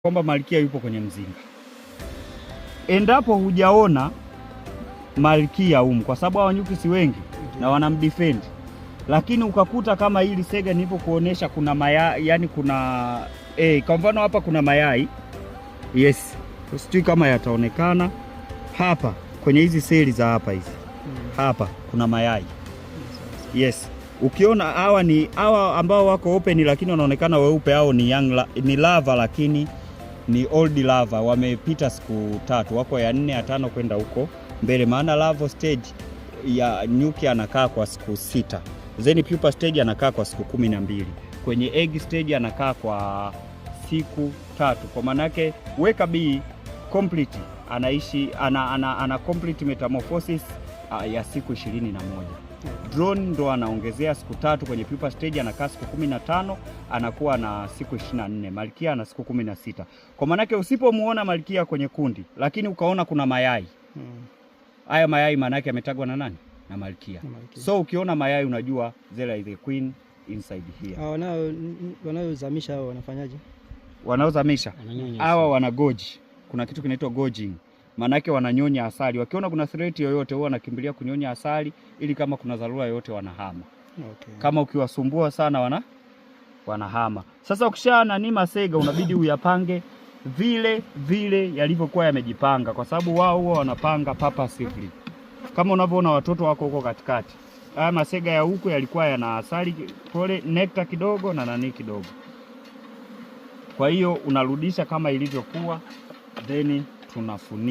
kwamba malkia yupo kwenye mzinga. Endapo hujaona malkia kwa sababu hao nyuki si wengi na wanamdefend, lakini ukakuta kama hili sega nilipokuonesha kuna mayai, yani kuna kwa mfano hapa kuna mayai, yes, usijui kama yataonekana hapa kwenye hizi seli za hapa hizi, hapa kuna mayai, yes. Ukiona hawa ambao wako open lakini wanaonekana weupe, hao ni young, ni lava lakini ni old lava, wamepita siku 3, wako ya 4 ya 5 kwenda huko mbele, maana larval stage ya nyuki anakaa kwa siku 6, then pupa stage anakaa kwa siku 12, kwenye egg stage anakaa kwa siku 3. Kwa maana yake weka bee complete anaishi ana complete metamorphosis ya siku 21. Drone ndo anaongezea siku 3 kwenye pupa stage, anakaa siku 15, anakuwa na siku 24. Malkia ana siku 16. Kwa maana yake usipomuona malkia kwenye kundi lakini ukaona kuna mayai, haya mayai maana yake yametagwa na nani? Na malkia. So ukiona mayai unajua there is the queen inside here. Wanaozamisha hao wanafanyaje? Wanaozamisha hawa wanagoji. Kuna kitu kinaitwa gorging. Maana yake wananyonya asali. Wakiona kuna threat yoyote huwa wanakimbilia kunyonya asali ili kama kuna dharura yoyote wanahama. Okay. Kama ukiwasumbua sana wanahama. Sasa ukishaana ni masega unabidi uyapange vile yalivyokuwa yamejipanga, kwa sababu wao huwa wanapanga purposefully. Kama unavyoona watoto wako huko katikati. Haya masega ya huko yalikuwa yana asali pole, nectar kidogo na nani kidogo. Kwa hiyo unarudisha kama ilivyokuwa, then tunafunika.